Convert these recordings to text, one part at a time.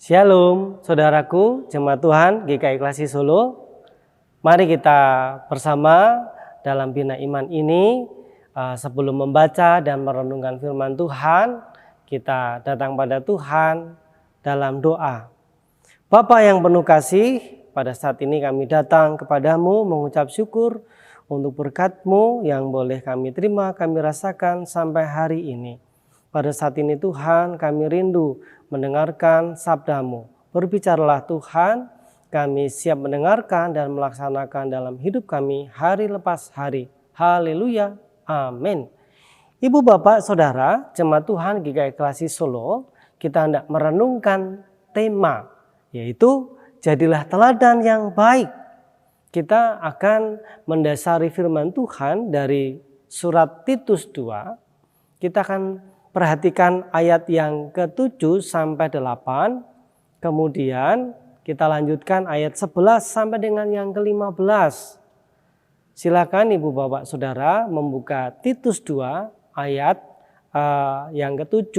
Shalom, saudaraku, jemaat Tuhan GKI Klasi Solo. Mari kita bersama dalam Bina Iman ini, sebelum membaca dan merenungkan firman Tuhan, kita datang pada Tuhan dalam doa. Bapa yang penuh kasih, pada saat ini kami datang kepadamu mengucap syukur untuk berkat-Mu yang boleh kami terima, kami rasakan sampai hari ini. Pada saat ini Tuhan, kami rindu mendengarkan sabda-Mu. Berbicaralah Tuhan, kami siap mendengarkan dan melaksanakan dalam hidup kami hari lepas hari. Haleluya, amin. Ibu, bapak, saudara, jemaat Tuhan GKI Klasi Solo, kita hendak merenungkan tema, yaitu jadilah teladan yang baik. Kita akan mendasari firman Tuhan dari surat Titus 2. Kita akan perhatikan ayat yang ke-7 sampai 8. Kemudian kita lanjutkan ayat 11 sampai dengan yang ke-15. Silakan Ibu Bapak Saudara membuka Titus 2 ayat yang ke-7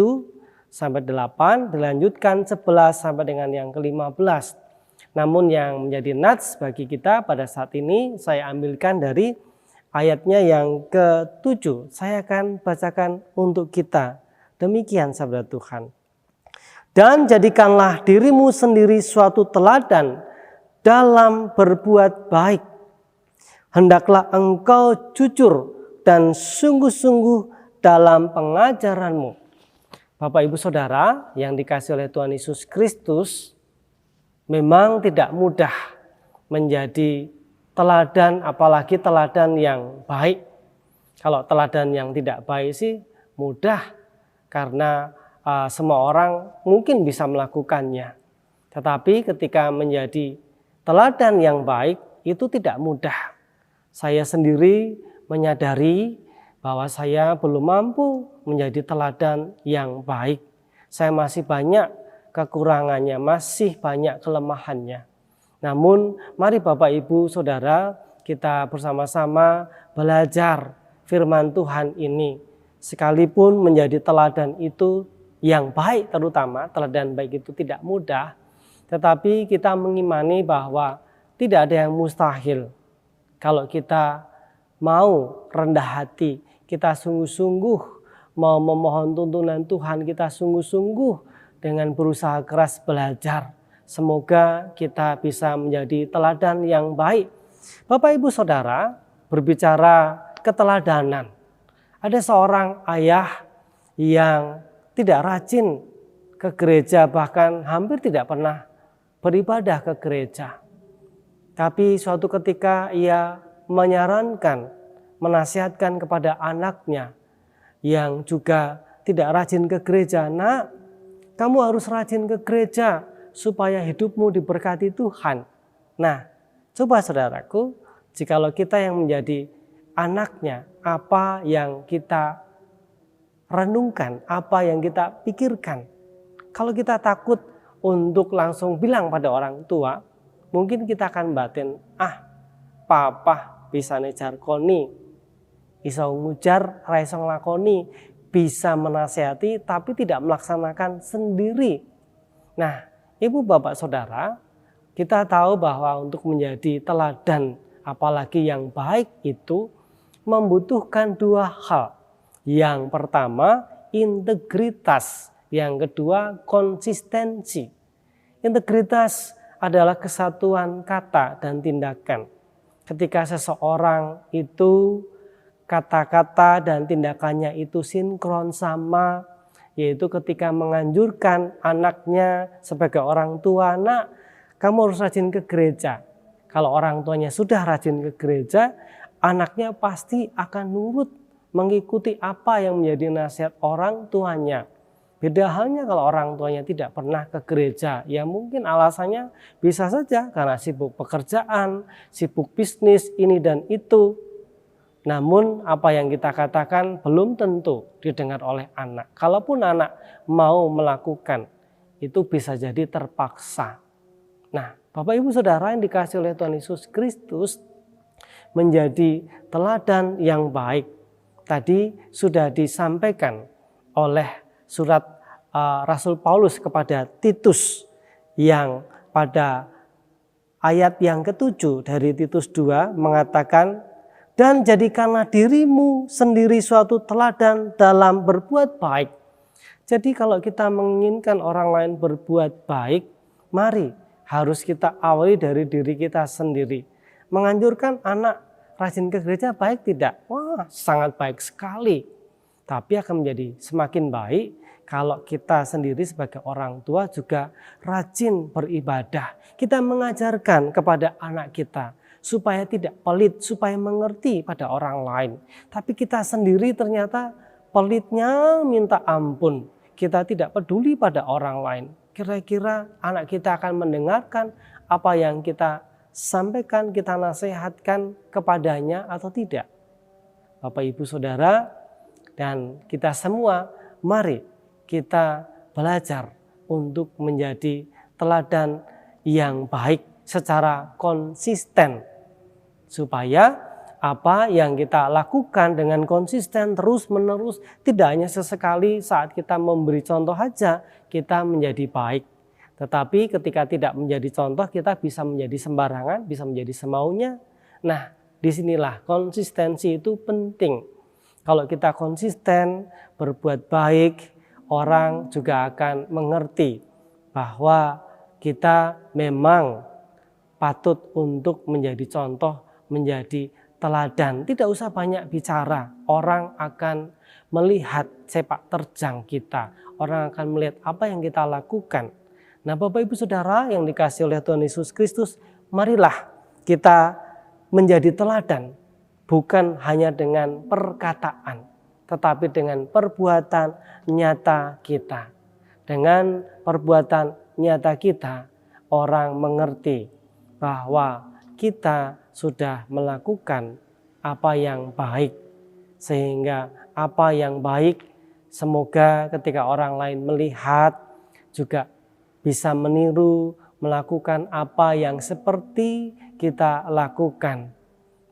sampai 8, dilanjutkan 11 sampai dengan yang ke-15. Namun yang menjadi nats bagi kita pada saat ini saya ambilkan dari ayatnya yang ke-7. Saya akan bacakan untuk kita. Demikian sabda Tuhan. Dan jadikanlah dirimu sendiri suatu teladan dalam berbuat baik. Hendaklah engkau jujur dan sungguh-sungguh dalam pengajaranmu. Bapak Ibu Saudara yang dikasihi oleh Tuhan Yesus Kristus, memang tidak mudah menjadi teladan, apalagi teladan yang baik. Kalau teladan yang tidak baik sih mudah, karena semua orang mungkin bisa melakukannya. Tetapi ketika menjadi teladan yang baik itu tidak mudah. Saya sendiri menyadari bahwa saya belum mampu menjadi teladan yang baik. Saya masih banyak kekurangannya, masih banyak kelemahannya. Namun mari Bapak Ibu Saudara kita bersama-sama belajar firman Tuhan ini. Sekalipun menjadi teladan itu yang baik, terutama teladan baik itu tidak mudah, tetapi kita mengimani bahwa tidak ada yang mustahil. Kalau kita mau rendah hati, kita sungguh-sungguh mau memohon tuntunan Tuhan, kita sungguh-sungguh dengan berusaha keras belajar, semoga kita bisa menjadi teladan yang baik. Bapak Ibu Saudara, berbicara keteladanan. Ada seorang ayah yang tidak rajin ke gereja, bahkan hampir tidak pernah beribadah ke gereja. Tapi suatu ketika ia menyarankan, menasihatkan kepada anaknya yang juga tidak rajin ke gereja, "Nak, kamu harus rajin ke gereja supaya hidupmu diberkati Tuhan." Nah, coba saudaraku, jikalau kita yang menjadi anaknya, apa yang kita renungkan, apa yang kita pikirkan. Kalau kita takut untuk langsung bilang pada orang tua, mungkin kita akan batin, papa bisa nejar koni, bisa ngujar, raisa nglakoni, bisa menasihati tapi tidak melaksanakan sendiri. Nah, Ibu Bapak Saudara, kita tahu bahwa untuk menjadi teladan apalagi yang baik itu membutuhkan dua hal. Yang pertama integritas, yang kedua konsistensi. Integritas adalah kesatuan kata dan tindakan. Ketika seseorang itu kata-kata dan tindakannya itu sinkron sama, yaitu ketika menganjurkan anaknya sebagai orang tua, "Nak, kamu harus rajin ke gereja." Kalau orang tuanya sudah rajin ke gereja, anaknya pasti akan nurut mengikuti apa yang menjadi nasihat orang tuanya. Beda halnya kalau orang tuanya tidak pernah ke gereja, ya mungkin alasannya bisa saja karena sibuk pekerjaan, sibuk bisnis ini dan itu. Namun apa yang kita katakan belum tentu didengar oleh anak. Kalaupun anak mau melakukan, itu bisa jadi terpaksa. Nah, Bapak Ibu Saudara yang dikasihi oleh Tuhan Yesus Kristus, menjadi teladan yang baik. Tadi sudah disampaikan oleh surat Rasul Paulus kepada Titus yang pada ayat yang ke-7 dari Titus 2 mengatakan, dan jadikanlah dirimu sendiri suatu teladan dalam berbuat baik. Jadi kalau kita menginginkan orang lain berbuat baik, mari harus kita awali dari diri kita sendiri. Menganjurkan anak rajin ke gereja baik tidak? Wah, sangat baik sekali. Tapi akan menjadi semakin baik kalau kita sendiri sebagai orang tua juga rajin beribadah. Kita mengajarkan kepada anak kita supaya tidak pelit, supaya mengerti pada orang lain. Tapi kita sendiri ternyata pelitnya minta ampun. Kita tidak peduli pada orang lain. Kira-kira anak kita akan mendengarkan apa yang kita sampaikan, kita nasihatkan kepadanya atau tidak? Bapak, Ibu, Saudara, dan kita semua, mari kita belajar untuk menjadi teladan yang baik secara konsisten. Supaya apa yang kita lakukan dengan konsisten terus-menerus, tidak hanya sesekali saat kita memberi contoh saja kita menjadi baik. Tetapi ketika tidak menjadi contoh, kita bisa menjadi sembarangan, bisa menjadi semaunya. Nah, disinilah konsistensi itu penting. Kalau kita konsisten berbuat baik, orang juga akan mengerti bahwa kita memang patut untuk menjadi contoh, menjadi teladan. Tidak usah banyak bicara, orang akan melihat sepak terjang kita. Orang akan melihat apa yang kita lakukan. Nah, Bapak, Ibu, Saudara yang dikasihi oleh Tuhan Yesus Kristus, marilah kita menjadi teladan. Bukan hanya dengan perkataan, tetapi dengan perbuatan nyata kita. Dengan perbuatan nyata kita, orang mengerti bahwa kita sudah melakukan apa yang baik. Sehingga apa yang baik semoga ketika orang lain melihat juga bisa meniru, melakukan apa yang seperti kita lakukan.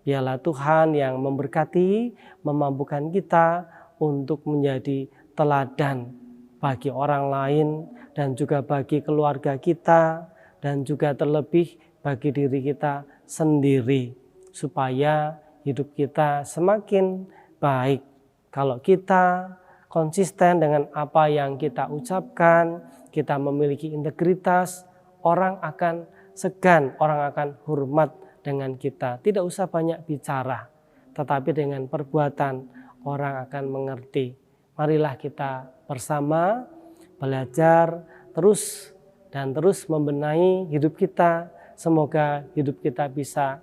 Biarlah Tuhan yang memberkati, memampukan kita untuk menjadi teladan bagi orang lain dan juga bagi keluarga kita dan juga terlebih bagi diri kita sendiri, supaya hidup kita semakin baik. Kalau kita konsisten dengan apa yang kita ucapkan, kita memiliki integritas, orang akan segan, orang akan hormat dengan kita. Tidak usah banyak bicara, tetapi dengan perbuatan orang akan mengerti. Marilah kita bersama belajar terus dan terus membenahi hidup kita. Semoga hidup kita bisa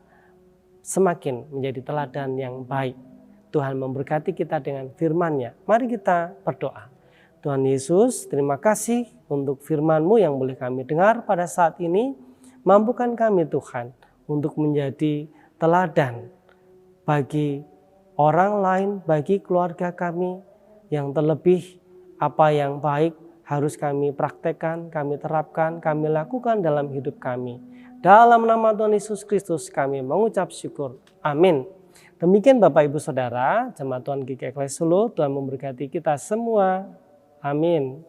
semakin menjadi teladan yang baik. Tuhan memberkati kita dengan firman-Nya. Mari kita berdoa. Tuhan Yesus, terima kasih untuk firman-Mu yang boleh kami dengar pada saat ini. Mampukan kami Tuhan untuk menjadi teladan bagi orang lain, bagi keluarga kami, yang terlebih apa yang baik harus kami praktekkan, kami terapkan, kami lakukan dalam hidup kami. Dalam nama Tuhan Yesus Kristus kami mengucap syukur. Amin. Demikian Bapak, Ibu, Saudara, Jemaat Tuhan GKI Solo, Tuhan memberkati kita semua. Amin.